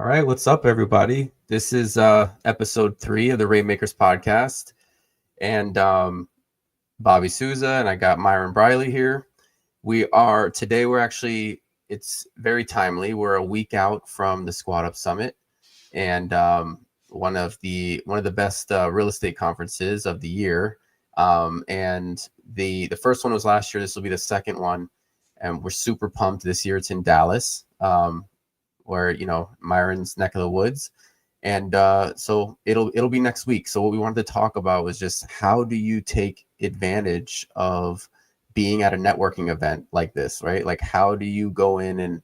All right, what's up, everybody? This is episode 3 of the Rainmakers podcast, and Bobby Souza, and I got Myron Briley here. We're actually, it's very timely. We're a week out from the SquadUp Summit, and one of the best real estate conferences of the year. And the first one was last year. This will be the second one, and we're super pumped this year. It's in Dallas. Where Myron's neck of the woods, and so it'll be next week. So what we wanted to talk about was just how do you take advantage of being at a networking event like this, right? Like how do you go in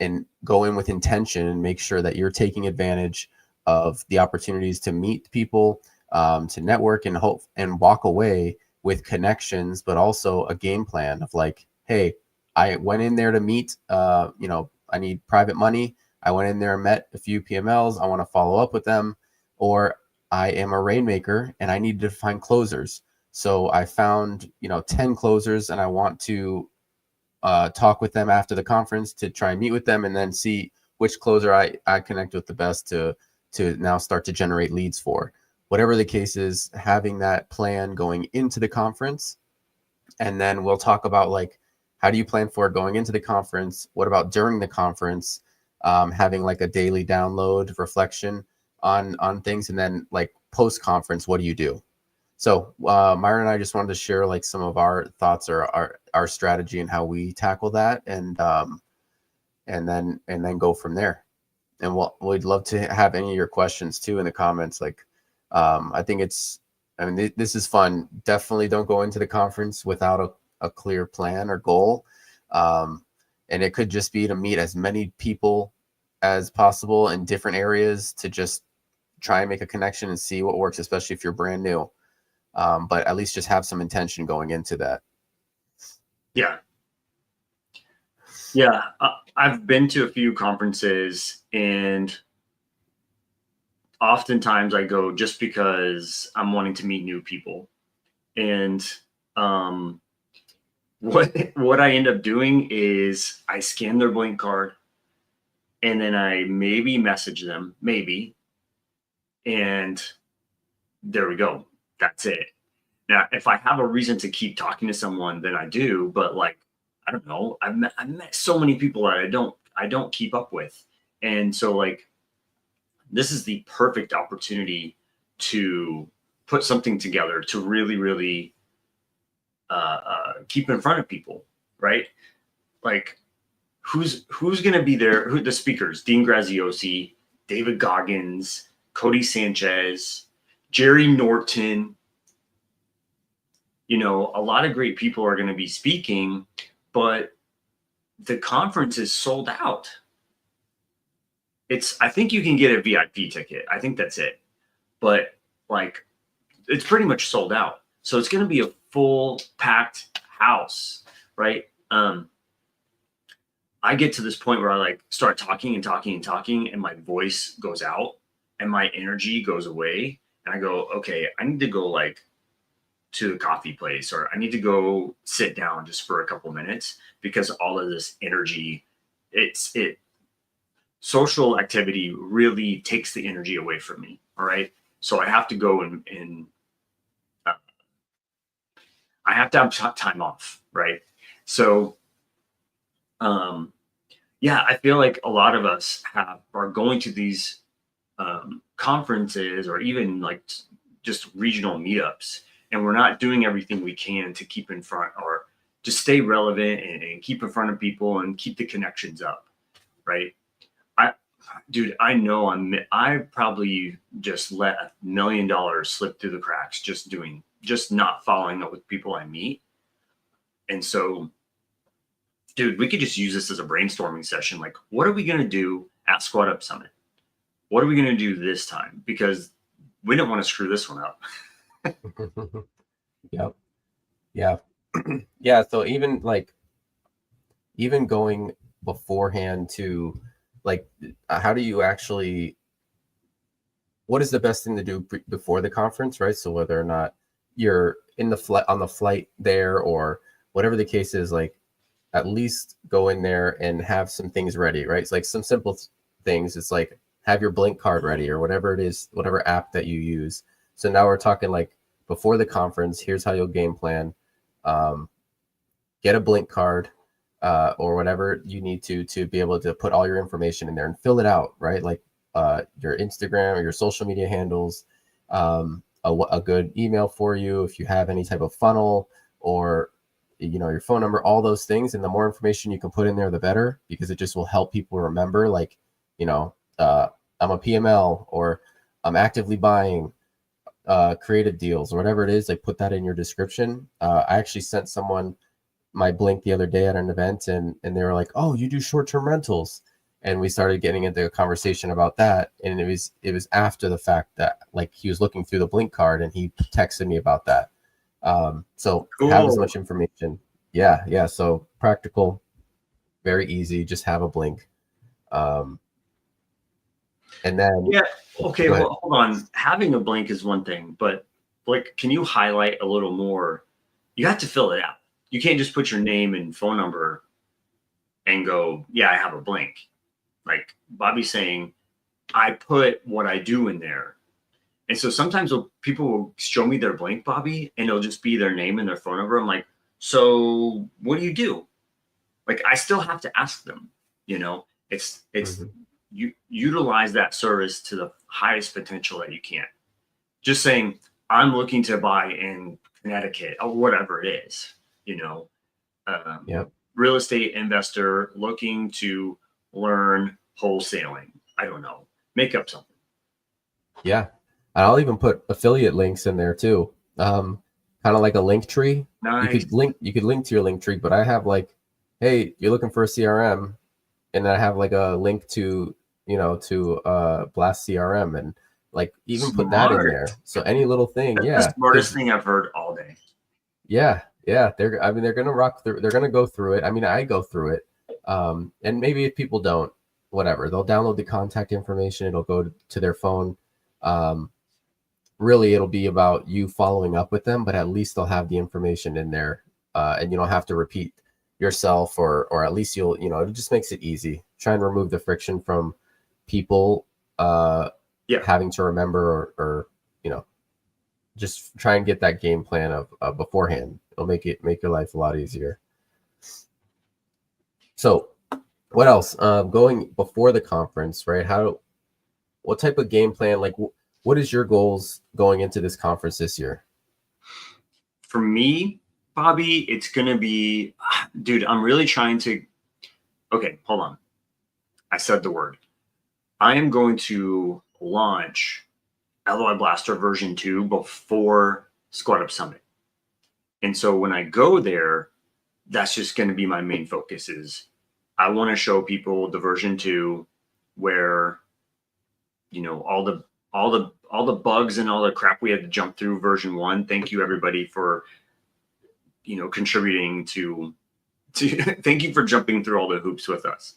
and go in with intention and make sure that you're taking advantage of the opportunities to meet people, to network and hope and walk away with connections, but also a game plan of like, hey, I went in there to meet, I need private money. I went in there and met a few PMLs. I want to follow up with them. Or I am a rainmaker and I need to find closers. So I found, 10 closers and I want to talk with them after the conference to try and meet with them and then see which closer I connect with the best to now start to generate leads for. Whatever the case is, having that plan going into the conference. And then we'll talk about like, how do you plan for going into the conference? What about during the conference? Having like a daily download reflection on things, and then like post conference, what do you do? So Myron and I just wanted to share like some of our thoughts or our strategy and how we tackle that, and then go from there. And we'd love to have any of your questions too in the comments. Like I think this is fun. Definitely don't go into the conference without a clear plan or goal. And it could just be to meet as many people as possible in different areas to just try and make a connection and see what works, especially if you're brand new. But at least just have some intention going into that. Yeah. I've been to a few conferences, and oftentimes I go just because I'm wanting to meet new people. And what I end up doing is I scan their blank card and then I maybe message them, and there we go. That's it. Now, if I have a reason to keep talking to someone, then I do. But like, I don't know. I've met so many people that I don't keep up with, and so like, this is the perfect opportunity to put something together to really, really keep in front of people, right? Like, who's going to be there? The speakers: Dean Graziosi, David Goggins, Cody Sanchez, Jerry Norton. A lot of great people are going to be speaking, but the conference is sold out. I think you can get a VIP ticket. I think that's it. But like, it's pretty much sold out. So it's going to be a full packed house, right? I get to this point where I like start talking and my voice goes out and my energy goes away. And I go, okay, I need to go like to the coffee place, or I need to go sit down just for a couple minutes, because all of this energy, social activity really takes the energy away from me. All right. So I have to go and I have to have time off. Right. So, I feel like a lot of us are going to these conferences or even like just regional meetups, and we're not doing everything we can to keep in front or just stay relevant and keep in front of people and keep the connections up. Right. I know I probably just let $1 million slip through the cracks just not following up with people I meet. And so, dude, we could just use this as a brainstorming session. Like, what are we going to do at SquadUp Summit? What are we going to do this time? Because we don't want to screw this one up. Yep. Yeah. Yeah. So even going beforehand to like, how do you actually, what is the best thing to do before the conference, right? So whether or not you're in on the flight there or whatever the case is, like at least go in there and have some things ready, right? It's like some simple things, it's like have your Blink card ready or whatever it is, whatever app that you use. So now we're talking like before the conference, here's how you'll game plan. Get a Blink card or whatever you need to be able to put all your information in there and fill it out, right? Like your Instagram or your social media handles, a good email for you if you have any type of funnel, or your phone number, all those things. And the more information you can put in there, the better, because it just will help people remember, like, I'm a PML, or I'm actively buying creative deals, or whatever it is. Like, put that in your description. I actually sent someone my Blink the other day at an event, and they were like, oh, you do short-term rentals. And we started getting into a conversation about that. And it was after the fact that, like, he was looking through the Blink card and he texted me about that. So Cool. Have as much information. Yeah. So practical, very easy. Just have a Blink. And then, okay, well, hold on. Having a Blink is one thing, but like, can you highlight a little more? You have to fill it out. You can't just put your name and phone number and go, yeah, I have a Blink. Like Bobby's saying, I put what I do in there. And so sometimes people will show me their Blink, Bobby, and it'll just be their name and their phone number. I'm like, so what do you do? Like, I still have to ask them, it's you utilize that service to the highest potential that you can. Just saying, I'm looking to buy in Connecticut or whatever it is, real estate investor looking to learn wholesaling. I don't know, make up something. Yeah. I'll even put affiliate links in there too. Kind of like a link tree. Nice. You could link to your link tree, but I have like, hey, you're looking for a CRM, and I have like a link to Blast CRM, and like even put that in there. So any little thing, That's the smartest thing I've heard all day. Yeah. They're gonna rock through. They're gonna go through it. I mean, I go through it. And maybe if people don't, whatever, they'll download the contact information. It'll go to their phone. Really, it'll be about you following up with them, but at least they'll have the information in there, and you don't have to repeat yourself, or at least it just makes it easy. Try and remove the friction from people having to remember, or just try and get that game plan of beforehand. It'll make your life a lot easier. So what else? Going before the conference, right? What type of game plan, like what is your goals going into this conference this year? For me, Bobby, it's going to be, dude, I'm really trying to, okay, hold on. I said the word. I am going to launch LOI Blaster version 2 before SquadUp Summit. And so when I go there, that's just going to be my main focus. Is I want to show people the version 2 where, all the bugs and all the crap we had to jump through version 1. Thank you everybody for, contributing to thank you for jumping through all the hoops with us.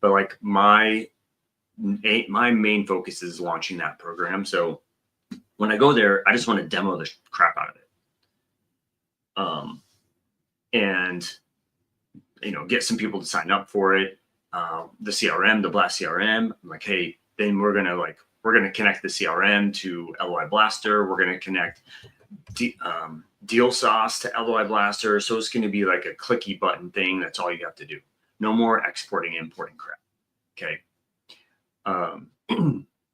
But like my main focus is launching that program. So when I go there, I just want to demo the crap out of it. And get some people to sign up for it. The CRM, the Blast CRM. I'm like, hey, then we're gonna connect the CRM to LOI Blaster. We're gonna connect Deal Sauce to LOI Blaster. So it's gonna be like a clicky button thing. That's all you have to do. No more exporting, importing crap. Okay.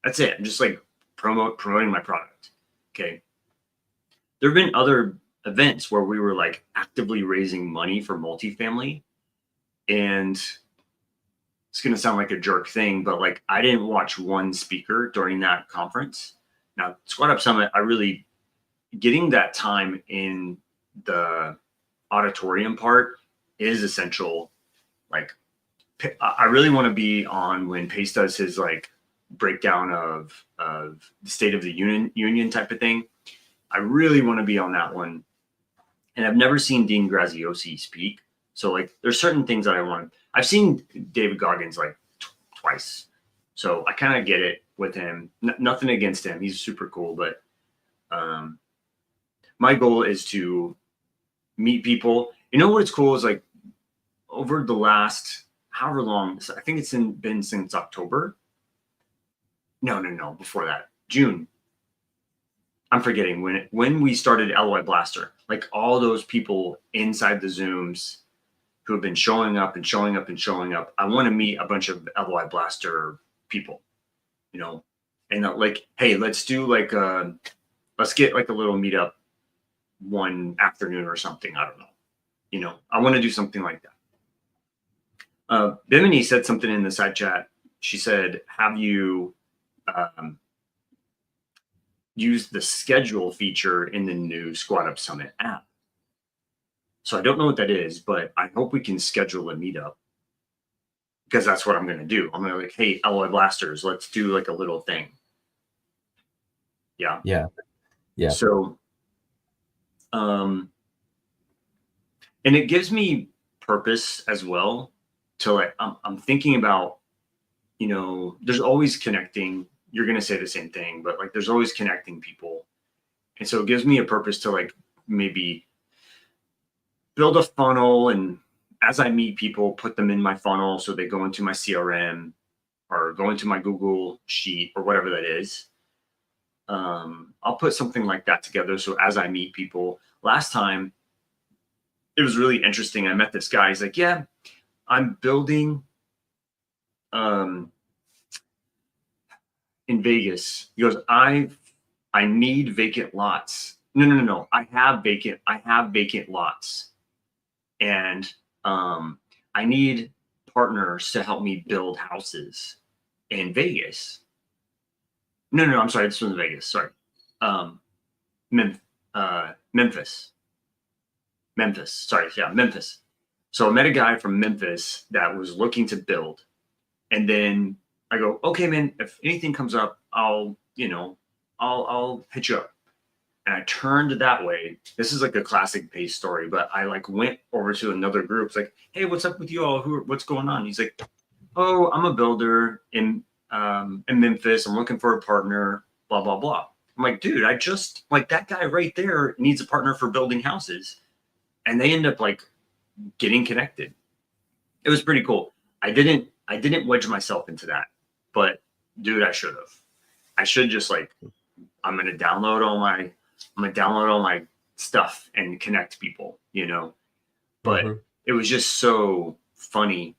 That's it. I'm just like promoting my product. Okay. There have been other events where we were like actively raising money for multifamily, and it's going to sound like a jerk thing, but like I didn't watch one speaker during that conference. Now, SquadUp Summit, getting that time in the auditorium part is essential. Like, I really want to be on when Pace does his like breakdown of the State of the Union type of thing. I really want to be on that one. And I've never seen Dean Graziosi speak. So like there's certain things that I want. I've seen David Goggins like twice. So I kind of get it with him. Nothing against him. He's super cool. But my goal is to meet people. You know what's cool is like over the last however long. I think it's been since October. No, before that, June. I'm forgetting when we started LOI Blaster. Like all those people inside the Zooms who have been showing up and showing up and showing up. I want to meet a bunch of LOI Blaster people, and like, hey, let's do like let's get like a little meetup one afternoon or something. I don't know. I want to do something like that. Bimini said something in the side chat. She said, have you used the schedule feature in the new SquadUp Summit app? So I don't know what that is, but I hope we can schedule a meetup, because that's what I'm going to do. I'm going to like, hey, LOI Blasters, let's do like a little thing. Yeah. Yeah. Yeah. So, and it gives me purpose as well to like, I'm thinking about, there's always connecting. You're going to say the same thing, but like, there's always connecting people. And so it gives me a purpose to like, maybe build a funnel, and as I meet people, put them in my funnel so they go into my CRM or go into my Google Sheet or whatever that is. I'll put something like that together. So as I meet people, last time it was really interesting. I met this guy. He's like, yeah, I'm building in Vegas. He goes, I need vacant lots. No. I have vacant lots. And I need partners to help me build houses in Vegas. No, I'm sorry. This was in Vegas. Sorry. Memphis. Sorry. Yeah, Memphis. So I met a guy from Memphis that was looking to build. And then I go, okay, man, if anything comes up, I'll hit you up. And I turned that way. This is like a classic base story, but I like went over to another group. It's like, hey, what's up with you all? What's going on? He's like, oh, I'm a builder in Memphis. I'm looking for a partner, blah, blah, blah. I'm like, dude, I just like that guy right there needs a partner for building houses. And they end up like getting connected. It was pretty cool. I didn't wedge myself into that, but dude, I should have. I should just like, I'm going to download all my stuff and connect people, but it was just so funny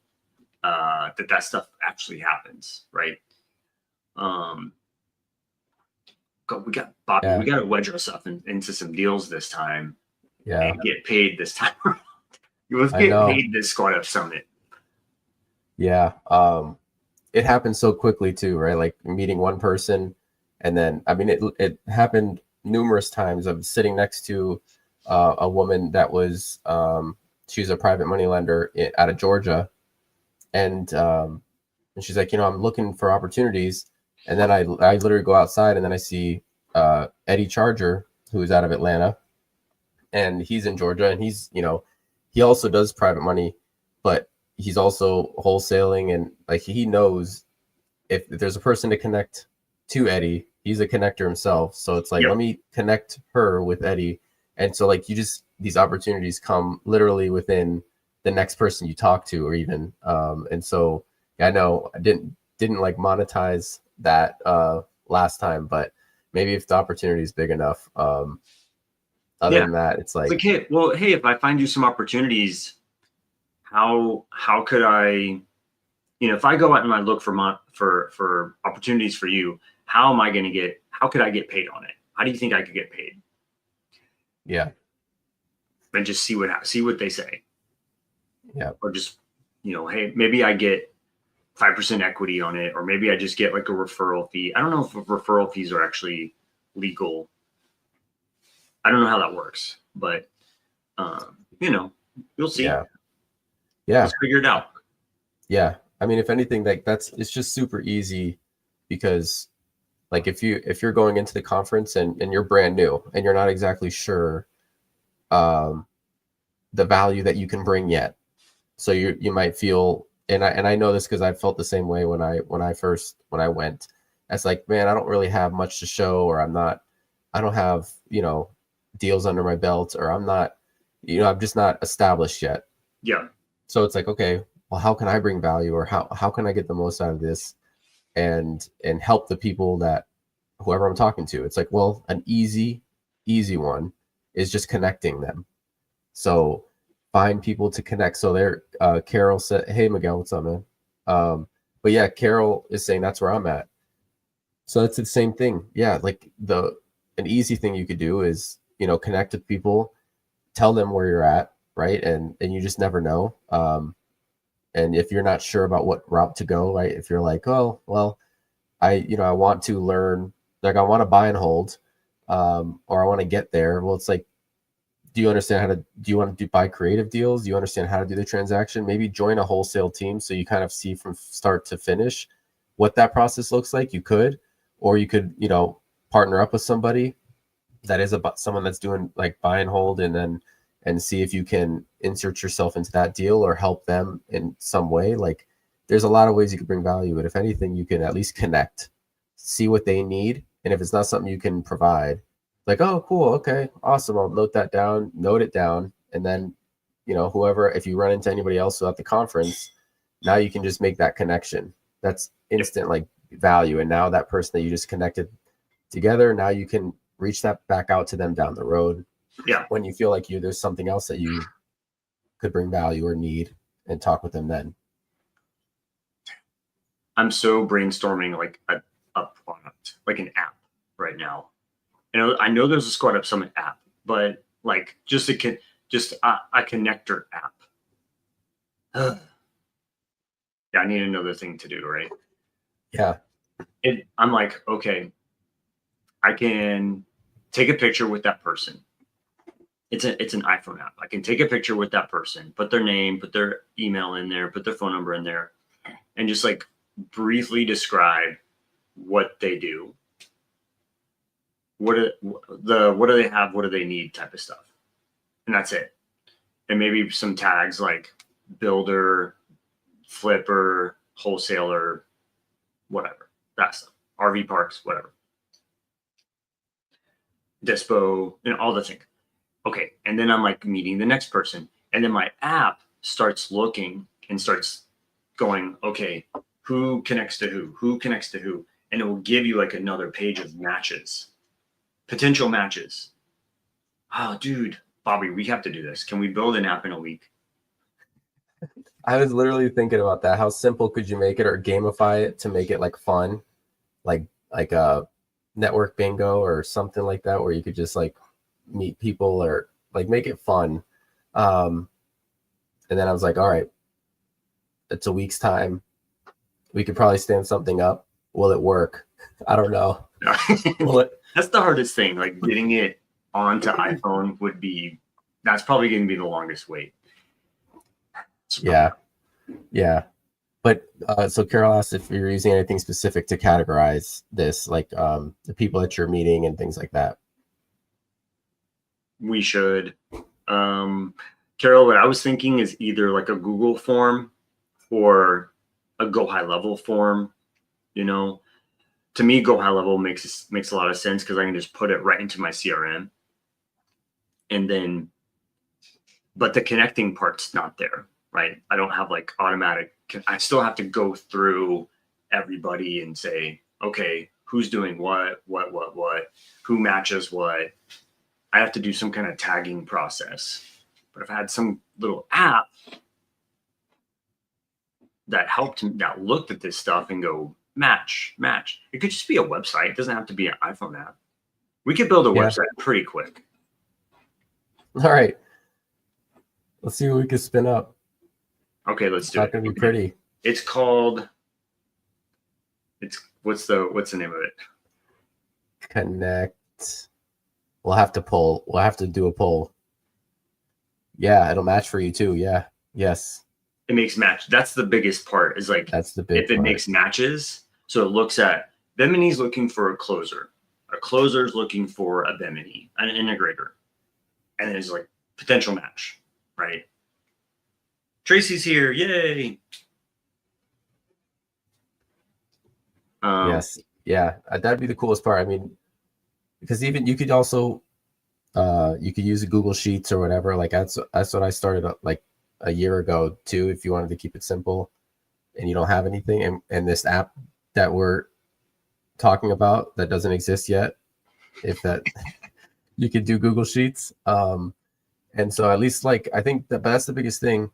that stuff actually happens. Right. We got Bobby, we got to wedge ourselves into some deals this time and get paid this time. Let's get paid this SquadUp Summit. Yeah. It happened so quickly too, right? Like meeting one person, and then, I mean, it happened numerous times. I'm sitting next to a woman that was, she's a private money lender out of Georgia. And she's like, I'm looking for opportunities. And then I literally go outside, and then I see Eddie Charger, who's out of Atlanta, and he's in Georgia, and he's, he also does private money, but he's also wholesaling, and like he knows if there's a person to connect to Eddie, he's a connector himself. So it's like, let me connect her with Eddie. And so like these opportunities come literally within the next person you talk to, or even and so I know I didn't like monetize that last time, but maybe if the opportunity is big enough, other than that, it's like hey, if I find you some opportunities, how could I, if I go out and I look for opportunities for you, how could I get paid on it? How do you think I could get paid? Yeah. And just see what they say. Yeah. Or just, hey, maybe I get 5% equity on it, or maybe I just get like a referral fee. I don't know if referral fees are actually legal. I don't know how that works, but you'll see. Yeah. Let's figure it out. Yeah. I mean, if anything, it's just super easy, because like if you're going into the conference and you're brand new and you're not exactly sure the value that you can bring yet. So you might feel, and I know this because I felt the same way when I went. It's like, man, I don't really have much to show, or I don't have, deals under my belt, or I'm not, I'm just not established yet. Yeah. So it's like, okay, well, how can I bring value, or how can I get the most out of this and help the people that whoever I'm talking to? It's like, well, an easy one is just connecting them. So find people to connect. So there, Carol said, "Hey Miguel, what's up, man?" But yeah, Carol is saying that's where I'm at. So it's the same thing. Yeah, like an easy thing you could do is, connect with people, tell them where you're at, right? And you just never know. And if you're not sure about what route to go, right? If you're like, oh, well, I want to learn, like I want to buy and hold, or I want to get there. Well, it's like, do you you want to buy creative deals? Do you understand how to do the transaction? Maybe join a wholesale team so you kind of see from start to finish what that process looks like. You could, or you could, partner up with somebody that is about someone that's doing like buy and hold, and see if you can insert yourself into that deal or help them in some way. Like there's a lot of ways you can bring value, but if anything, you can at least connect, see what they need. And if it's not something you can provide, like, oh, cool, okay, awesome, I'll note it down. And then, whoever, if you run into anybody else at the conference, now you can just make that connection. That's instant like value. And now that person that you just connected together, now you can reach that back out to them down the road. Yeah. When you feel like there's something else that you could bring value or need, and talk with them then. I'm so brainstorming like a product, like an app right now. I know there's a SquadUp Summit app, but like just a connector app. Yeah, I need another thing to do, right? Yeah. I'm like, okay, I can take a picture with that person. It's an iPhone app. I can take a picture with that person, put their name, put their email in there, put their phone number in there, and just like briefly describe what they do. What do they have? What do they need? Type of stuff, and that's it. And maybe some tags like builder, flipper, wholesaler, whatever. That stuff. RV parks, whatever. Dispo, all the things. Okay, and then I'm like meeting the next person, and then my app starts looking and starts going, okay, who connects to who connects to who, and it will give you like another page of matches, potential matches. Oh, dude, Bobby, we have to do this. Can we build an app in a week? I was literally thinking about that. How simple could you make it, or gamify it to make it like fun, like a network bingo or something like that, where you could just like meet people or like make it fun. And then I was like, all right, it's a week's time. We could probably stand something up. Will it work? I don't know. That's the hardest thing. Like getting it onto iPhone that's probably going to be the longest wait. Yeah. But so Carol asked if you're using anything specific to categorize this, like the people that you're meeting and things like that. We should. Carol, what I was thinking is either like a Google form or a Go High Level form. To me, Go High Level makes a lot of sense because I can just put it right into my CRM. And then, but the connecting part's not there, right? I don't have like automatic. I still have to go through everybody and say, okay, who's doing what, who matches what. I have to do some kind of tagging process. But if I had some little app that looked at this stuff and go match, it could just be a website. It doesn't have to be an iPhone app. We could build a website pretty quick. All right. Let's see what we can spin up. Okay, let's do it. It's not going to be pretty. It's called, what's the name of it? Connect. We'll have to do a poll. Yeah, it'll match for you too. Yeah. Yes. It makes match. That's the biggest part, is like, that's the big if it part. Makes matches. So it looks at Bimini's looking for a closer. A closer's looking for a Bimini, an integrator. And then it's like potential match, right? Tracy's here. Yay. Yes. Yeah. That'd be the coolest part. I mean, because even you could also, you could use a Google Sheets or whatever. Like that's what I started like a year ago too, if you wanted to keep it simple and you don't have anything. And this app that we're talking about that doesn't exist yet, if that you could do Google Sheets. And so at least like I think that's the biggest thing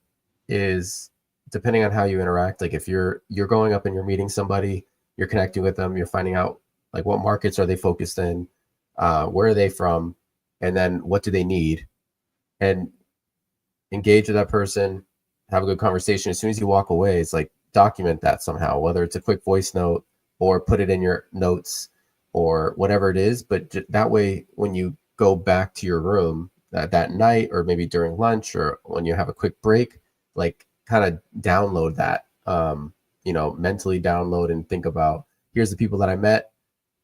is depending on how you interact. Like if you're going up and you're meeting somebody, you're connecting with them, you're finding out like what markets are they focused in, where are they from, and then what do they need, and engage with that person, have a good conversation. As soon as you walk away, it's like document that somehow, whether it's a quick voice note or put it in your notes or whatever it is. But that way, when you go back to your room that night, or maybe during lunch, or when you have a quick break, like kind of download that, mentally download and think about, here's the people that I met.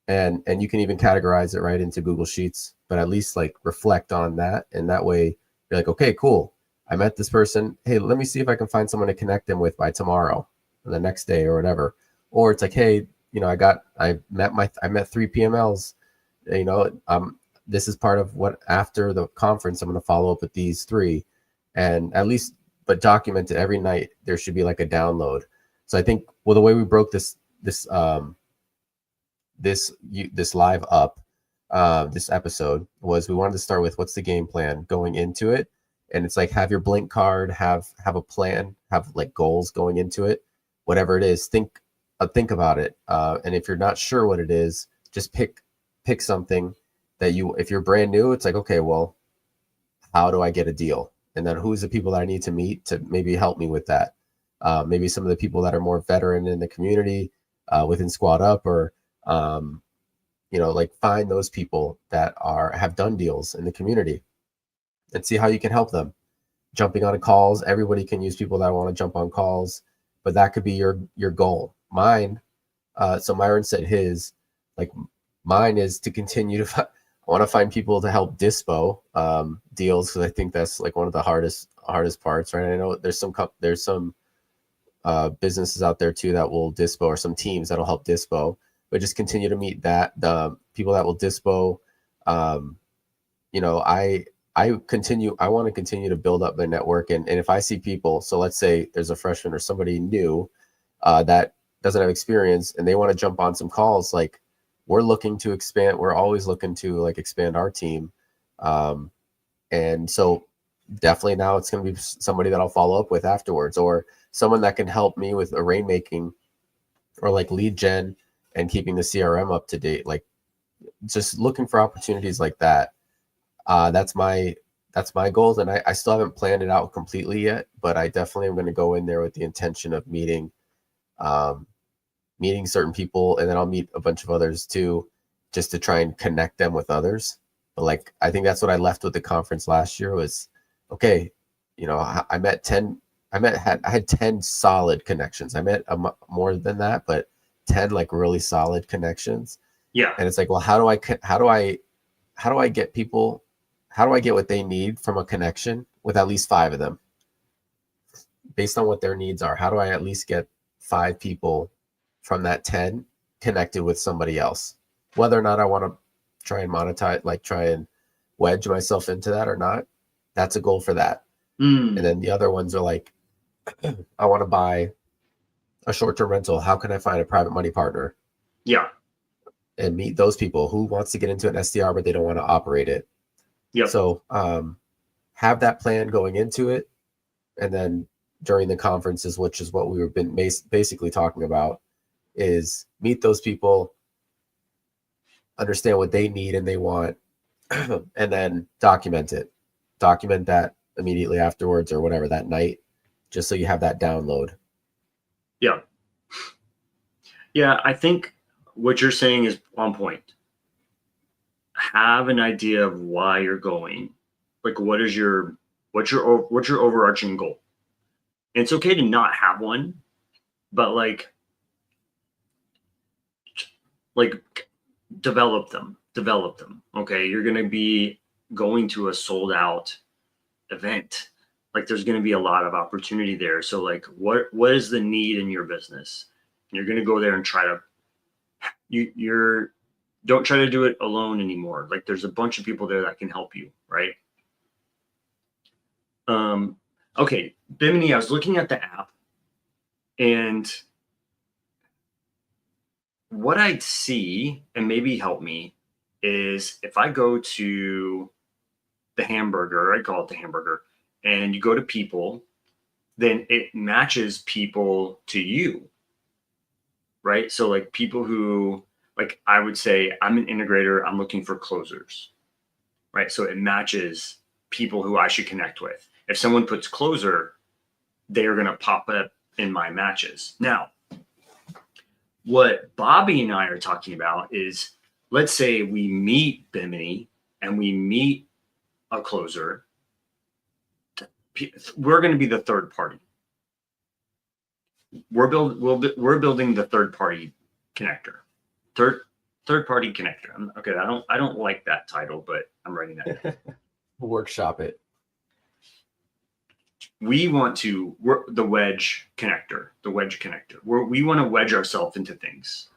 And you can even categorize it right into Google Sheets, but at least like reflect on that. And that way you're like, okay, cool. I met this person. Hey, let me see if I can find someone to connect them with by tomorrow or the next day or whatever. Or it's like, hey, I met 3 PMLs, this is part of what, after the conference, I'm going to follow up with these 3, and at least, but document it every night. There should be like a download. So I think, well, the way we broke this live up, this episode, was we wanted to start with what's the game plan going into it. And it's like, have your blank card, have a plan, have like goals going into it, whatever it is, think about it. And if you're not sure what it is, just pick something that if you're brand new, it's like, okay, well, how do I get a deal? And then who's the people that I need to meet to maybe help me with that? Maybe some of the people that are more veteran in the community, within SquadUp, or, like find those people that have done deals in the community and see how you can help them. Jumping on calls. Everybody can use people that want to jump on calls, but that could be your goal. Mine, so Myron said his, like mine is to continue to, I want to find people to help dispo deals, because I think that's like one of the hardest parts, right? I know there's some businesses out there too that will dispo, or some teams that'll help dispo, but just continue to meet the people that will dispo. I want to continue to build up my network, and if I see people, so let's say there's a freshman or somebody new that doesn't have experience and they want to jump on some calls, like we're looking to expand. We're always looking to like expand our team. And so definitely now it's going to be somebody that I'll follow up with afterwards, or someone that can help me with array making, or like lead gen and keeping the CRM up to date. Like just looking for opportunities like that. That's my goals. And I still haven't planned it out completely yet, but I definitely am going to go in there with the intention of meeting certain people, and then I'll meet a bunch of others too, just to try and connect them with others. But like, I think that's what I left with the conference last year was, okay, I had 10 solid connections. I met more than that, but 10 like really solid connections. Yeah. And it's like, well, how do I get people, how do I get what they need from a connection with at least 5 of them based on what their needs are? How do I at least get 5 people from that 10 connected with somebody else, whether or not I want to try and monetize, like try and wedge myself into that or not? That's a goal for that. And then the other ones are like, I want to buy a short-term rental. How can I find a private money partner? Yeah. And meet those people. Who wants to get into an SDR, but they don't want to operate it? Yep. So have that plan going into it. And then during the conferences, which is what we've been basically talking about, is meet those people, understand what they need and they want, and then document that immediately afterwards, or whatever, that night, just so you have that download. Yeah, I think what you're saying is on point. Have an idea of why you're going. Like, what's your overarching goal? And it's okay to not have one, but like develop them. Okay, you're going to be going to a sold out event. Like, there's going to be a lot of opportunity there. So like, what is the need in your business? And you're going to go there and try to, don't try to do it alone anymore. Like, there's a bunch of people there that can help you. Right. Okay, Bimini, I was looking at the app, and what I'd see, and maybe help me, is if I go to the hamburger, I call it the hamburger, and you go to people, then it matches people to you, right? So like people who, like I would say, I'm an integrator, I'm looking for closers, right? So it matches people who I should connect with. If someone puts closer, they're going to pop up in my matches. Now, what Bobby and I are talking about is, let's say we meet Bimini and we meet a closer. We're going to be the third party. We're building the third party connector. Third party connector. Okay, I don't like that title, but I'm writing that down. Workshop it. We want to, we're the wedge connector. We want to wedge ourselves into things,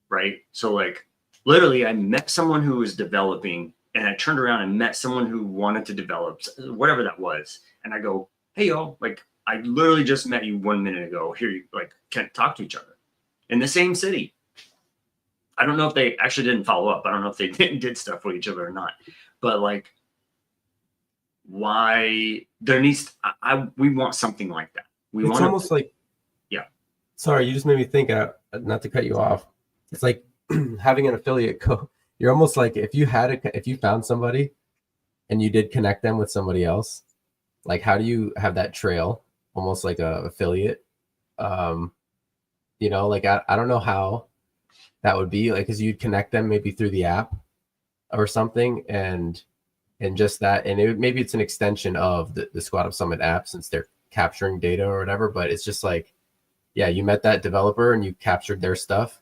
right? So like literally I met someone who was developing, and I turned around and met someone who wanted to develop whatever that was. And I go, hey, yo, like I literally just met you 1 minute ago. Here, you like can't talk to each other in the same city. I don't know if they actually didn't follow up. I don't know if they did stuff with each other or not, but like, why there needs, we want something like that. It's almost like, yeah. Sorry, you just made me think, not to cut you off. It's like having an affiliate code. You're almost like if you found somebody and you did connect them with somebody else, like how do you have that trail, almost like a affiliate? You know, like I don't know how that would be, like, because you'd connect them maybe through the app or something, and just that, and maybe it's an extension of the SquadUp Summit app since they're capturing data or whatever. But it's just like, yeah, you met that developer and you captured their stuff,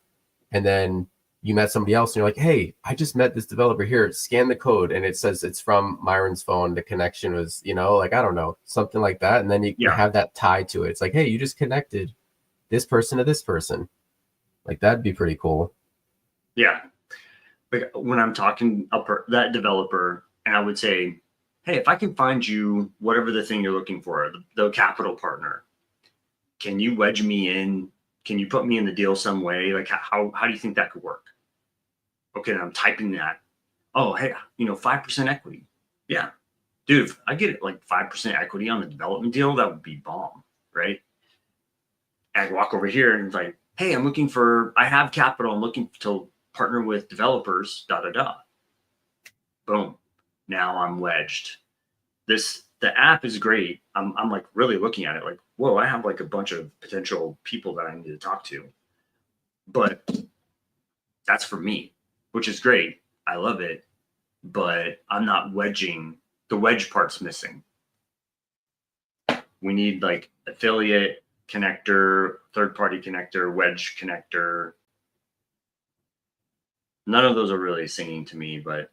and then you met somebody else and you're like, hey, I just met this developer here. Scan the code and it says it's from Myron's phone. The connection was, you know, like, I don't know, something like that. And then you have that tie to it. It's like, hey, you just connected this person to this person. Like, that'd be pretty cool. Yeah. Like when I'm talking that developer, and I would say, hey, if I can find you whatever the thing you're looking for, the capital partner, can you wedge me in? Can you put me in the deal some way? Like how do you think that could work? Okay, and I'm typing that. Oh, hey, 5% equity. Yeah. Dude, if I get it like 5% equity on the development deal, that would be bomb, right? And I walk over here and it's like, hey, I have capital. I'm looking to partner with developers, Boom. Now I'm wedged. The app is great. I'm like really looking at it like, whoa, I have like a bunch of potential people that I need to talk to. But that's for me, which is great. I love it. But I'm not wedging. The wedge part's missing. We need like affiliate connector, third-party connector, wedge connector. None of those are really singing to me, but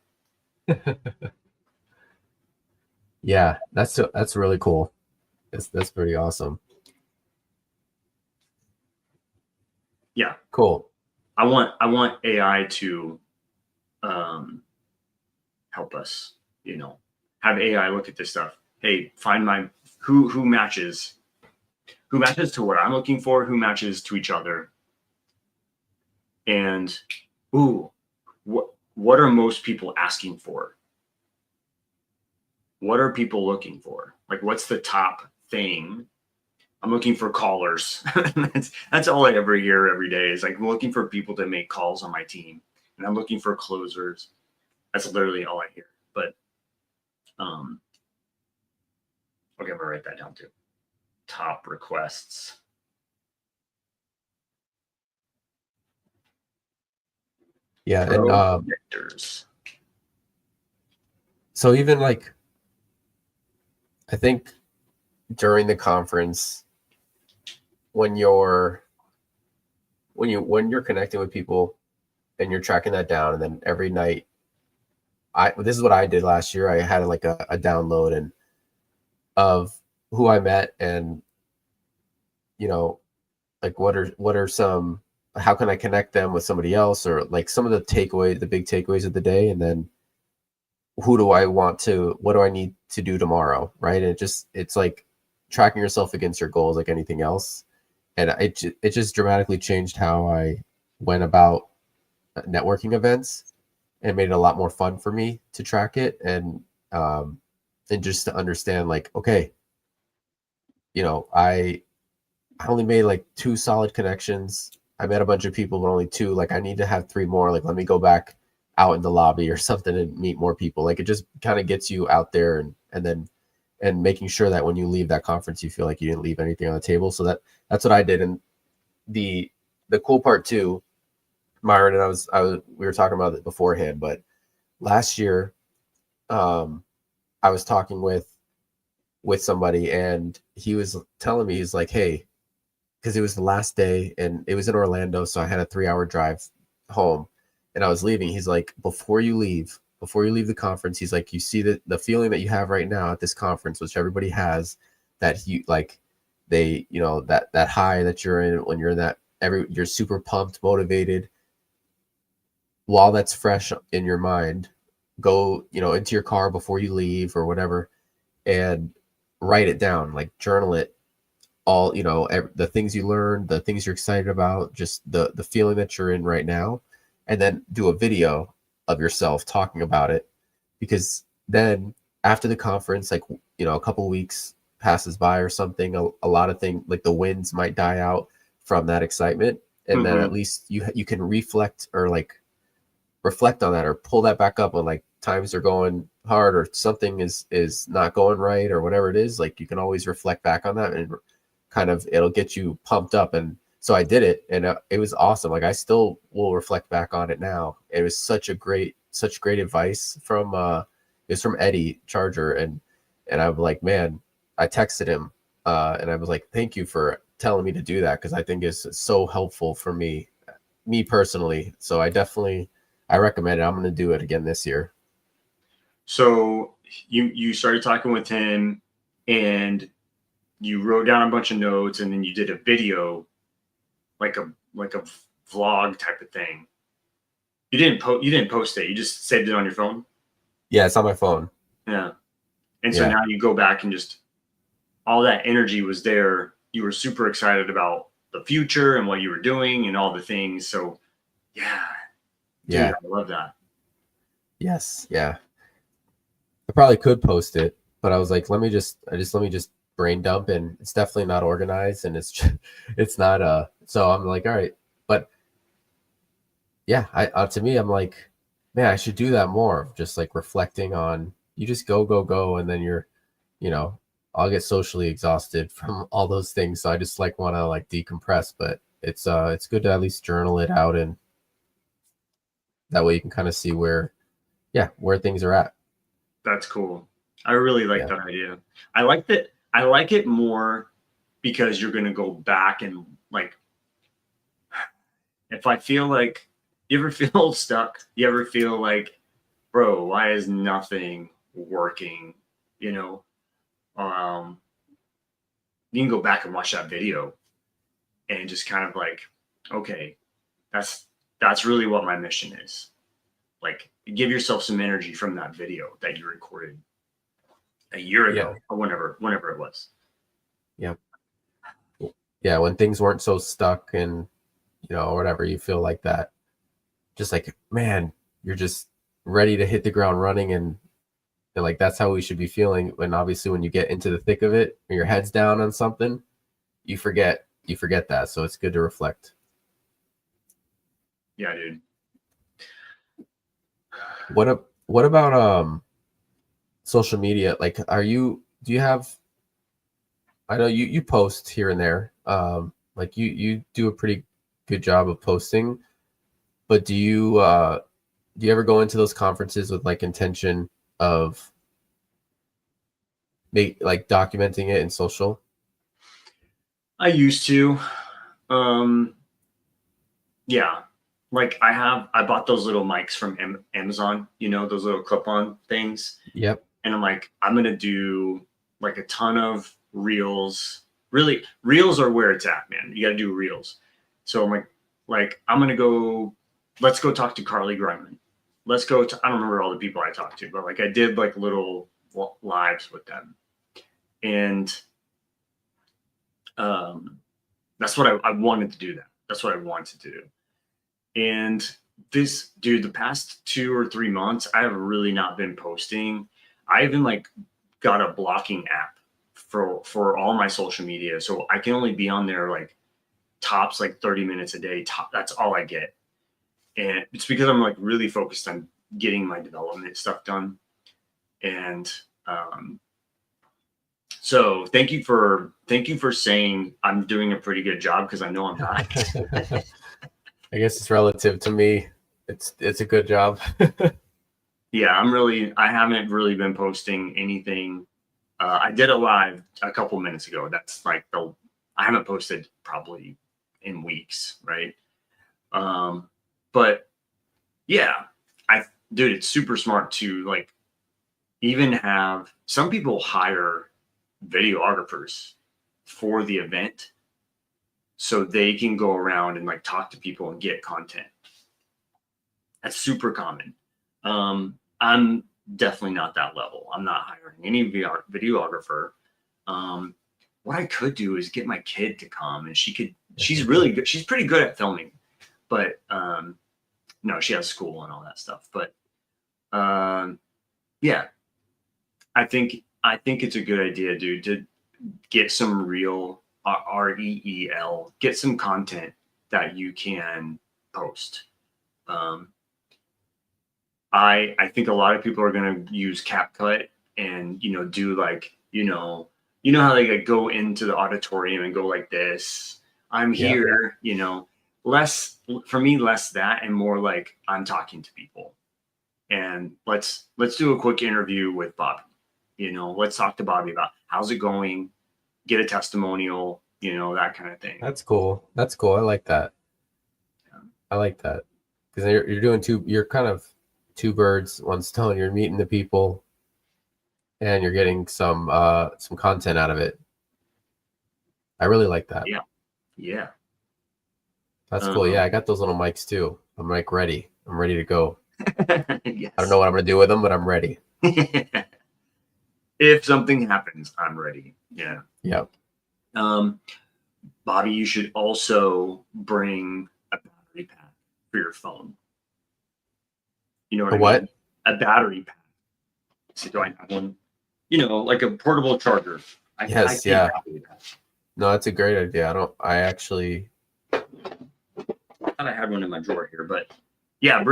yeah, that's really cool. That's pretty awesome. Yeah, cool. I want AI to help us, have AI look at this stuff. Hey, find who matches to what I'm looking for, who matches to each other. And what are most people asking for? What are people looking for? Like, what's the top thing? I'm looking for callers. That's all I ever hear every day is like, I'm looking for people to make calls on my team, and I'm looking for closers. That's literally all I hear. But okay, I'm gonna write that down too. Top requests. Yeah, and predictors. So even like, I think during the conference, when you're connecting with people and you're tracking that down, and then every night, this is what I did last year. I had like a download and of who I met, and like what are some, how can I connect them with somebody else, or like some of the big takeaways of the day, and then what do I need to do tomorrow, right? And it's like tracking yourself against your goals like anything else. And it just dramatically changed how I went about networking events, and made it a lot more fun for me to track it, and just to understand, like, okay, I only made like 2 solid connections. I met a bunch of people, but only 2. Like, I need to have 3 more. Like, let me go back out in the lobby or something and meet more people. Like, it just kind of gets you out there, and making sure that when you leave that conference, you feel like you didn't leave anything on the table. So that's what I did. And the cool part too, Myron, and we were talking about it beforehand, but last year, I was talking with somebody, and he was telling me, he's like, hey, because it was the last day and it was in Orlando, so I had a 3-hour drive home, and I was leaving. He's like, before you leave the conference, he's like, you see the feeling that you have right now at this conference, which everybody has, that you like, that high that you're in when you're in that, you're super pumped, motivated. While that's fresh in your mind, go, into your car before you leave or whatever, and write it down, like journal it all, the things you learned, the things you're excited about, just the feeling that you're in right now, and then do a video of yourself talking about it. Because then after the conference, like, a couple weeks passes by or something, a lot of things, like the winds might die out from that excitement, and then at least you can reflect, or like reflect on that, or pull that back up when like times are going hard, or something is not going right, or whatever it is. Like, you can always reflect back on that, and kind of, it'll get you pumped up. And so I did it, and it was awesome. Like, I still will reflect back on it now. It was such great advice from it was from Eddie Charger, and I'm like, man, I texted him, and I was like, thank you for telling me to do that, because I think it's so helpful for me personally. So I recommend it. I'm going to do it again this year. So you started talking with him, and you wrote down a bunch of notes, and then you did a video, like a vlog type of thing. You didn't post it. You just saved it on your phone. Yeah, it's on my phone. Yeah. And so now you go back, and just all that energy was there. You were super excited about the future and what you were doing and all the things. So yeah. Dude, I love that. Yes. Yeah. I probably could post it, but I was like, let me just brain dump, and it's definitely not organized, and it's not so I'm like, all right. But yeah, to me, I'm like, man, I should do that more, just like reflecting on, you just go, and then you're, I'll get socially exhausted from all those things. So I just like want to like decompress, but it's good to at least journal it out, and that way you can kind of see where things are at. That's cool. I really like that idea. I like it more because you're going to go back and, like, if I feel like, you ever feel stuck? You ever feel like, bro, why is nothing working? You can go back and watch that video and just kind of like, okay, that's really what my mission is. Like, give yourself some energy from that video that you recorded a year ago, or whenever it was. Yeah. Yeah. When things weren't so stuck, and, whatever, you feel like that, just like, man, you're just ready to hit the ground running. And like, that's how we should be feeling. When obviously when you get into the thick of it, and your head's down on something, you forget that. So it's good to reflect. Yeah, dude. What about social media? Like, do you have, I know you post here and there, like you do a pretty good job of posting, but do you ever go into those conferences with like intention of like documenting it in social? I used to. Yeah. Like, I bought those little mics from Amazon, those little clip-on things. Yep. And I'm like, I'm going to do like a ton of reels. Really, reels are where it's at, man. You got to do reels. So I'm like, I'm going to go, let's go talk to Carly Griman. Let's go to, I don't remember all the people I talked to, but like I did like little lives with them. And That's what I wanted to do. That's what I wanted to do. And this, dude, the past 2 or 3 months, I have really not been posting. I even like got a blocking app for all my social media, so I can only be on there like tops like 30 minutes a day. That's all I get, and it's because I'm like really focused on getting my development stuff done. And so thank you for saying I'm doing a pretty good job, because I know I'm not. I guess it's relative to me. It's a good job. Yeah, I haven't really been posting anything. I did a live a couple minutes ago. That's like I haven't posted probably in weeks, right? But yeah, dude, it's super smart to like even have some people hire videographers for the event so they can go around and like talk to people and get content. That's super common. I'm definitely not that level. I'm not hiring any videographer. What I could do is get my kid to come, and she's really good. She's pretty good at filming, but no, she has school and all that stuff. But yeah, I think it's a good idea, dude, to get some real REEL, get some content that you can post. I think a lot of people are going to use CapCut and, do like, how they like go into the auditorium and go like this. I'm here, less for me, less that and more like I'm talking to people. And let's do a quick interview with Bobby. Let's talk to Bobby about how's it going, get a testimonial, that kind of thing. That's cool. I like that. Yeah. I like that. Because you're doing you're kind of two birds, one stone. You're meeting the people and you're getting some content out of it. I really like that. Yeah. That's cool. Yeah, I got those little mics too. I'm like ready. I'm ready to go. Yes. I don't know what I'm gonna do with them, but I'm ready. If something happens, I'm ready. Yeah. Yep. Bobby, you should also bring a battery pack for your phone. You know what I mean? A battery pack. So do I have one? Like a portable charger. Yes. Yeah. No, that's a great idea. I actually thought I had one in my drawer here, but yeah,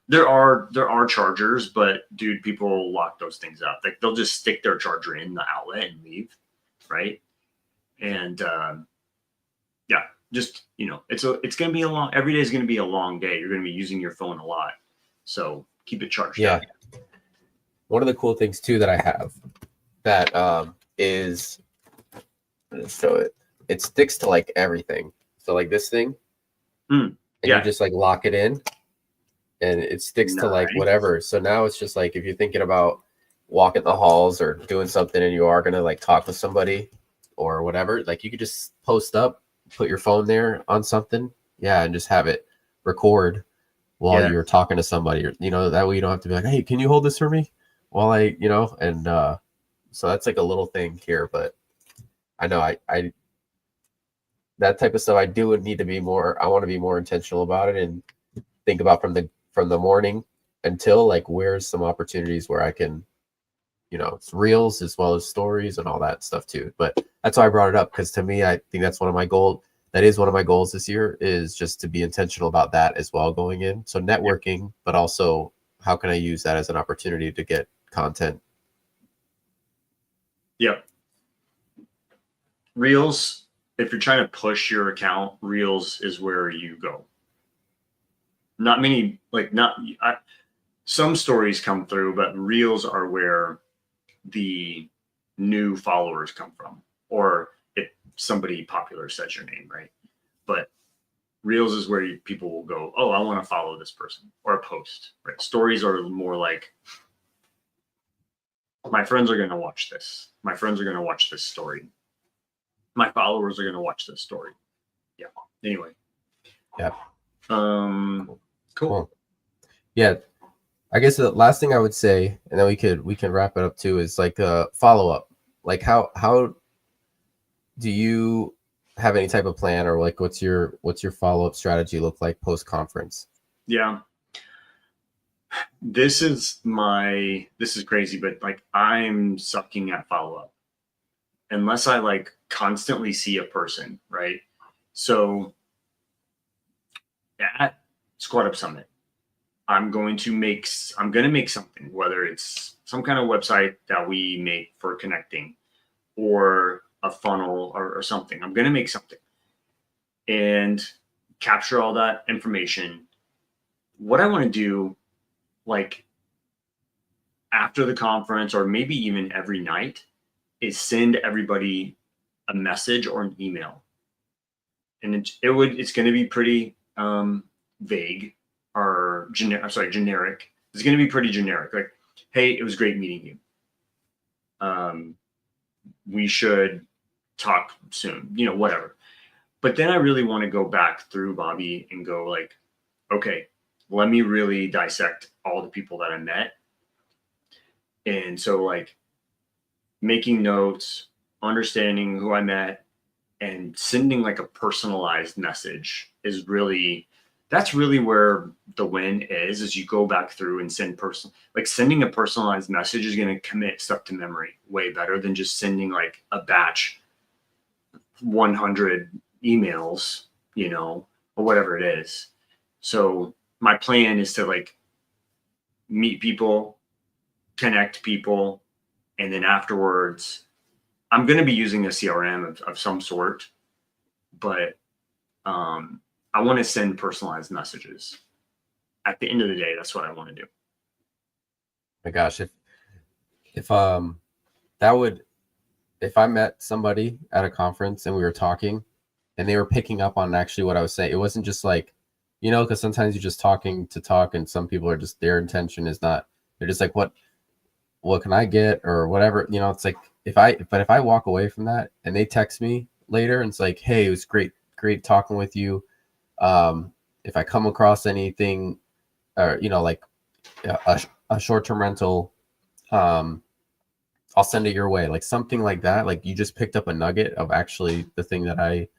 there are chargers, but dude, people lock those things up. Like they'll just stick their charger in the outlet and leave, right? And yeah, just it's gonna be every day is gonna be a long day. You're gonna be using your phone a lot, so keep it charged. Yeah. One of the cool things too that I have that is, so it sticks to like everything. So like this thing, and you just like lock it in, and it sticks to like whatever. So now it's just like if you're thinking about walking the halls or doing something and you are gonna like talk with somebody or whatever, like you could just post up, put your phone there on something, and just have it record while you're talking to somebody, or that way you don't have to be like, hey, can you hold this for me while I and so that's like a little thing here. But I know I that type of stuff I do need to be more, I want to be more intentional about it and think about from the morning until like where's some opportunities where I can it's reels as well as stories and all that stuff too. But that's why I brought it up, because to me I think that's one of my goals. That is one of my goals this year, is just to be intentional about that as well going in. So networking, but also how can I use that as an opportunity to get content? Yep. Reels, if you're trying to push your account, Reels is where you go. Not many, some stories come through, but Reels are where the new followers come from, or if somebody popular says your name, right? But Reels is where people will go, oh, I want to follow this person, or a post, right? Stories are more like, my friends are going to watch this. My friends are going to watch this story. My followers are going to watch this story. Yeah. Anyway. Yeah. Cool. Yeah. I guess the last thing I would say, and then we can wrap it up too, is like a follow up. Like how do you have any type of plan, or like what's your follow-up strategy look like post conference? Yeah. This is crazy, but like I'm sucking at follow up unless I like constantly see a person, right? So at SquadUp Summit, I'm going to make something, whether it's some kind of website that we make for connecting or a funnel or something. I'm going to make something and capture all that information. What I want to do, like after the conference or maybe even every night, is send everybody a message or an email. And it's going to be pretty vague or generic. It's going to be pretty generic. Like, hey, it was great meeting you. We should talk soon, whatever. But then I really want to go back through, Bobby, and go like, okay, let me really dissect all the people that I met. And so like making notes, understanding who I met, and sending like a personalized message that's really where the win is you go back through and sending a personalized message is going to commit stuff to memory way better than just sending like a batch 100 emails, or whatever it is. So my plan is to like meet people, connect people, and then afterwards I'm going to be using a CRM of some sort, but I want to send personalized messages. At the end of the day, that's what I want to do. My gosh, if I met somebody at a conference and we were talking and they were picking up on actually what I was saying, it wasn't just like, because sometimes you're just talking to talk and some people are just, their intention is not, they're just like, what can I get or whatever, it's like, if I walk away from that and they text me later and it's like, hey, it was great talking with you. If I come across anything or, like a short-term rental, I'll send it your way. Like something like that. Like you just picked up a nugget of actually the thing that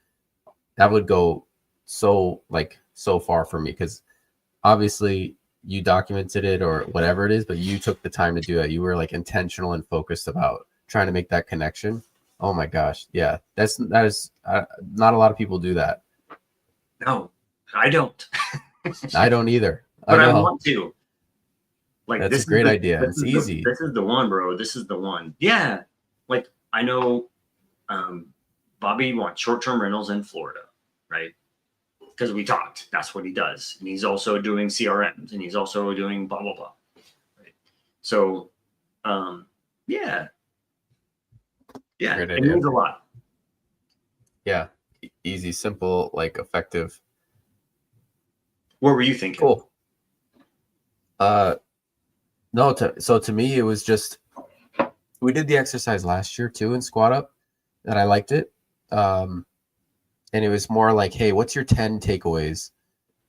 would go so far for me. Cause obviously you documented it or whatever it is, but you took the time to do it. You were like intentional and focused about trying to make that connection. Oh my gosh. Yeah. That is not a lot of people do that. No, I don't. I don't either. But I want to. Like that's a great idea. It's easy. This is the one, bro. This is the one. Yeah. Like I know Bobby wants short-term rentals in Florida, right? Because we talked. That's what he does. And he's also doing CRMs and he's also doing blah, blah, blah. Right. So yeah. Yeah. It means a lot. Yeah. Easy, simple, like effective. What were you thinking? Cool. No, so to me, it was just, we did the exercise last year too in SquadUp and I liked it. And it was more like, hey, what's your 10 takeaways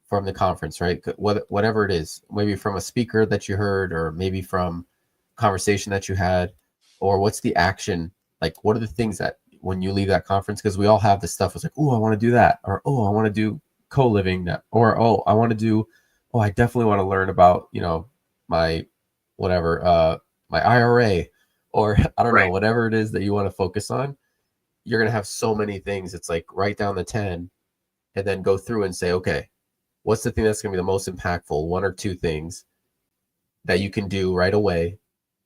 from the conference, right? Whatever it is, maybe from a speaker that you heard, or maybe from conversation that you had, or what's the action? Like, what are the things that when you leave that conference, because we all have this stuff, it's like, oh, I want to do that, or oh, I want to do co-living, or oh, I want to do, oh, I definitely want to learn about, my whatever, my IRA, or I don't know, whatever it is that you want to focus on. You're going to have so many things. It's like write down the 10 and then go through and say, okay, what's the thing that's going to be the most impactful, one or two things that you can do right away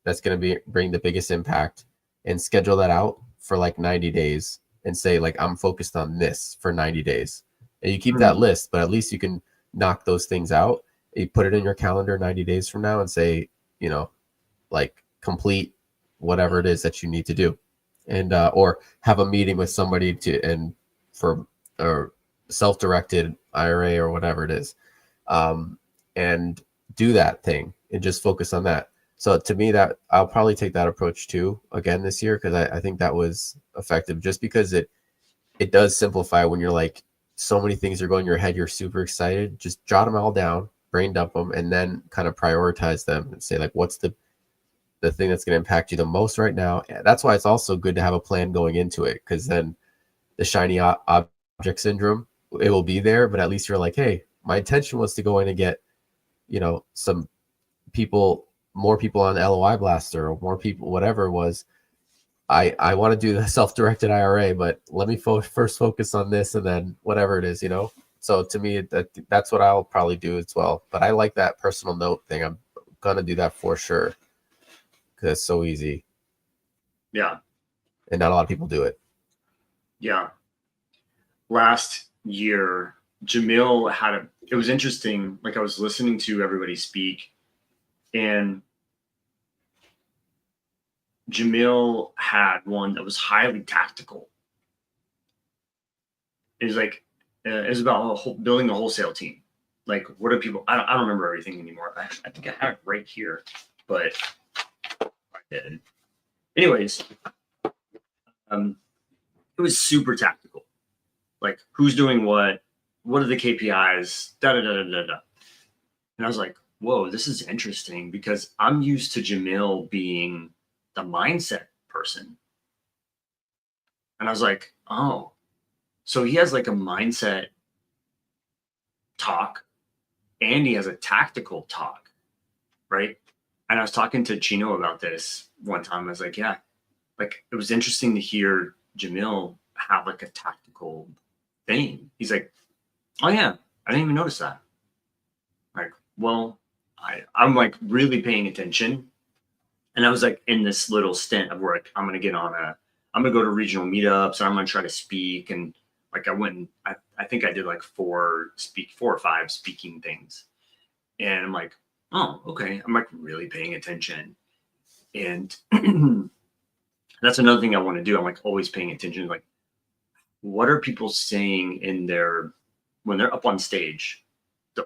that's going to bring the biggest impact, and schedule that out for like 90 days and say like, I'm focused on this for 90 days. And you keep that list, but at least you can knock those things out. You put it in your calendar 90 days from now and say, like complete whatever it is that you need to do. And or have a meeting with somebody for self-directed IRA or whatever it is, and do that thing and just focus on that. So to me, that I'll probably take that approach too again this year, because I think that was effective, just because it does simplify when you're like, so many things are going in your head, you're super excited, just jot them all down, brain dump them, and then kind of prioritize them and say like, what's the thing that's going to impact you the most right now. And that's why it's also good to have a plan going into it, because then the shiny object syndrome. It will be there, but at least you're like, hey, my intention was to go in and get, some people, more people on LOI Blaster, or more people, whatever it was. I want to do the self-directed IRA, but let me first focus on this, and then whatever it is, So to me, that's what I'll probably do as well. But I like that personal note thing. I'm gonna do that for sure because it's so easy. Yeah. And not a lot of people do it. Yeah. Last year, Jamil it was interesting. Like, I was listening to everybody speak, and Jamil had one that was highly tactical. It was like, it was about building a wholesale team. Like, what are people, I don't remember everything anymore. Actually, I think I have it right here, but I did. Anyways, it was super tactical. Like, who's doing what are the KPIs, da da da da da. And I was like, whoa, this is interesting, because I'm used to Jamil being the mindset person. And I was like, oh, so he has like a mindset talk and he has a tactical talk, right? And I was talking to Chino about this one time. I was like, yeah, like, it was interesting to hear Jamil have like a tactical thing. He's like, oh yeah, I didn't even notice that. Like, well, I'm like really paying attention. And I was like in this little stint of where I'm going to go to regional meetups and I'm going to try to speak. And like, I went and I think I did like 4 or 5 speaking things. And I'm like, oh, okay. I'm like really paying attention. And that's another thing I want to do. I'm like always paying attention. Like, what are people saying when they're up on stage?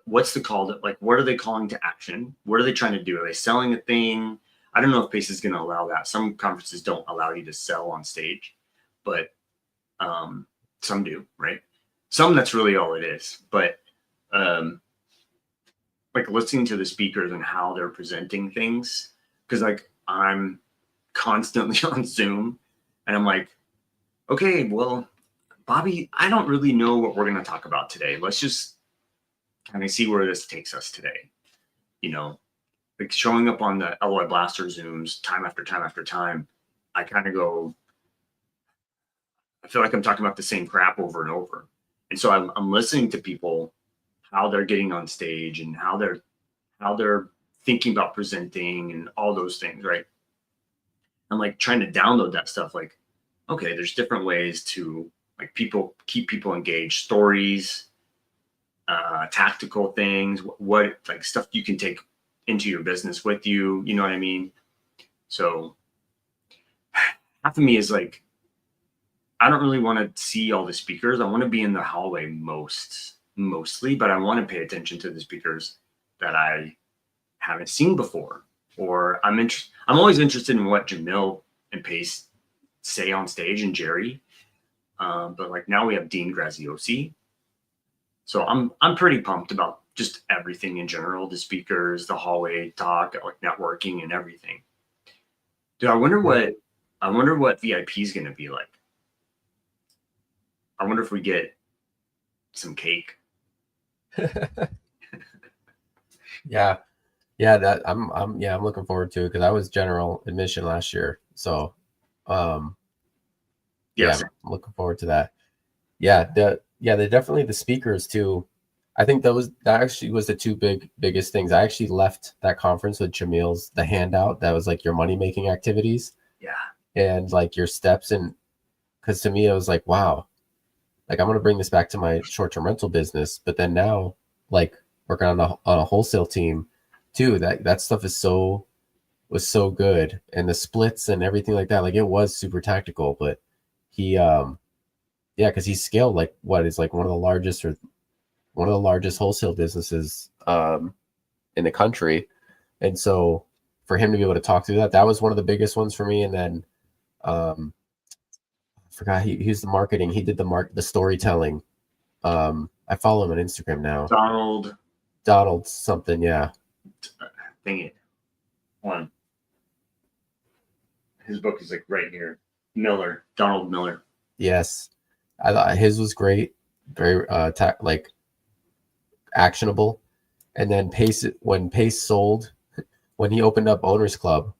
What's the call to, like, what are they calling to action? What are they trying to do? Are they selling a thing? I don't know if Pace is going to allow that. Some conferences don't allow you to sell on stage, but some do, right? Some, that's really all it is. But like, listening to the speakers and how they're presenting things, because like, I'm constantly on Zoom and I'm like, okay, well, Bobby, I don't really know what we're going to talk about today. Let's just kind of see where this takes us today. Like, showing up on the LOI Blaster Zooms time after time after time, I kind of go, I feel like I'm talking about the same crap over and over. And so I'm listening to people, how they're getting on stage and how they're thinking about presenting and all those things, right? I'm like trying to download that stuff. Like, okay, there's different ways to like keep people engaged, stories, tactical things, what like stuff you can take into your business with you. You know what I mean? So half of me is like, I don't really want to see all the speakers. I want to be in the hallway mostly, but I want to pay attention to the speakers that I haven't seen before. Or I'm always interested in what Jamil and Pace say on stage, and Jerry. But like, now we have Dean Graziosi. So I'm pretty pumped about just everything in general, the speakers, the hallway talk, like networking and everything. Dude, I wonder what VIP is going to be like. I wonder if we get some cake. Yeah. That I'm looking forward to it, because I was general admission last year. So Yes. I'm looking forward to that. They're definitely the speakers too. I think that actually was the two biggest things. I actually left that conference with Jamil's, the handout that was like your money making activities. Yeah. And like your steps, and because to me it was like, wow, like I'm gonna bring this back to my short-term rental business. But then now, like, working on a wholesale team too, that stuff was so good, and the splits and everything like that, like it was super tactical. But he because he scaled like what is like one of the largest wholesale businesses in the country. And so for him to be able to talk through that was one of the biggest ones for me. And then I forgot he's the marketing. He did the storytelling. I follow him on Instagram now. Donald something, yeah. Dang it. One. His book is like right here. Donald Miller. Yes. I thought his was great, very like actionable. And then when Pace sold, when he opened up Owners Club,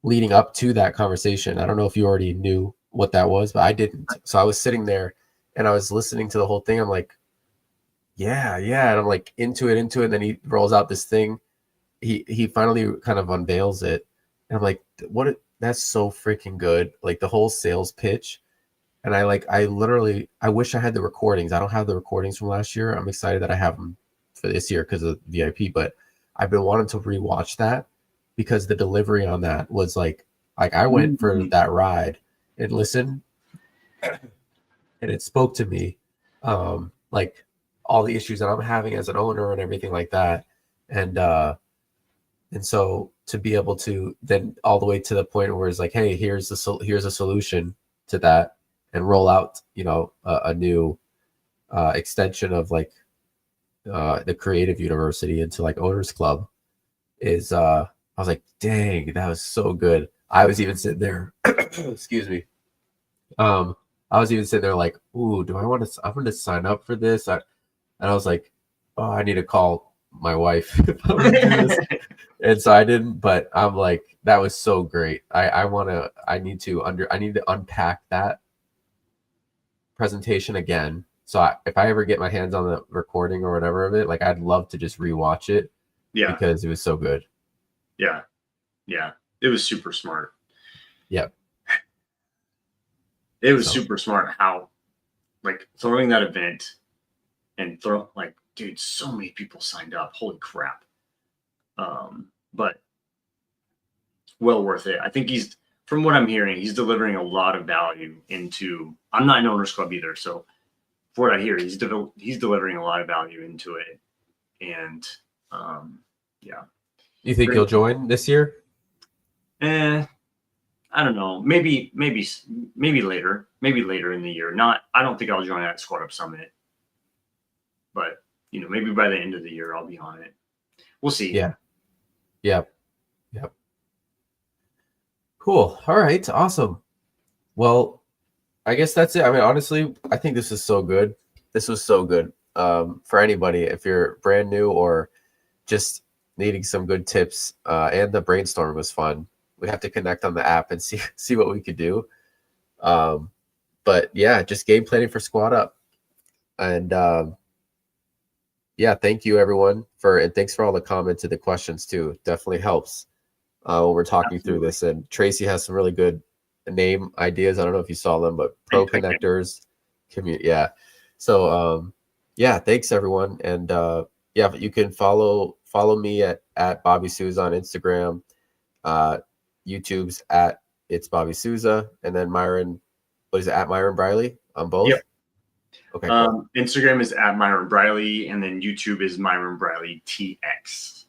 leading up to that conversation, I don't know if you already knew what that was, but I didn't. So I was sitting there and I was listening to the whole thing. I'm like, yeah, yeah. And I'm like into it. And then he rolls out this thing. He finally kind of unveils it. And I'm like, that's so freaking good. Like the whole sales pitch. And I literally, I wish I had the recordings. I don't have the recordings from last year. I'm excited that I have them for this year because of VIP, but I've been wanting to rewatch that because the delivery on that was like I went for that ride and listened and it spoke to me, like all the issues that I'm having as an owner and everything like that. And so to be able to then all the way to the point where it's like, hey, here's a solution to that, and roll out, a new extension of like the creative university into like Owners Club is I was like, dang, that was so good. I was even sitting there, excuse me. I was even sitting there like, ooh, I'm going to sign up for this. And I was like, oh, I need to call my wife if I'm going to do this. And so I didn't, but I'm like, that was so great. I need to unpack that presentation again. So if I ever get my hands on the recording or whatever of it, like I'd love to just rewatch it. Yeah. Because it was so good. Yeah. Yeah. It was super smart. Yep. It was super smart how like throwing that event and dude, so many people signed up. Holy crap. But well worth it. I think from what I'm hearing, he's delivering a lot of value into, I'm not an Owners Club either. So for what I hear, he's delivering a lot of value into it. And yeah. You think you'll join this year? I don't know. Maybe later. Maybe later in the year. I don't think I'll join at SquadUp Summit. But maybe by the end of the year I'll be on it. We'll see. Yeah. Yep. Cool. All right. Awesome. Well, I guess that's it. I mean, honestly, I think this is so good. This was so good. For anybody, if you're brand new or just needing some good tips, and the brainstorm was fun. We have to connect on the app and see what we could do. But yeah, just game planning for SquadUp. And yeah, thank you everyone and thanks for all the comments and the questions too. Definitely helps when we're talking through this. And Tracy has some really good name ideas. I don't know if you saw them, but Pro Connectors, community. Yeah. So yeah, thanks everyone. And yeah, but you can follow me at Bobby Souza on Instagram. YouTube's at It's Bobby Souza, and then Myron, what is it, at Myron Briley on both? Yep. Okay. Cool. Instagram is at Myron Briley, and then YouTube is Myron Briley TX.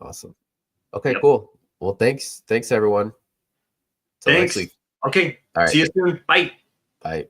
Awesome. Okay, yep. Cool. Well, thanks everyone. Thanks. Next week. Okay. All right. See you soon. Bye. Bye.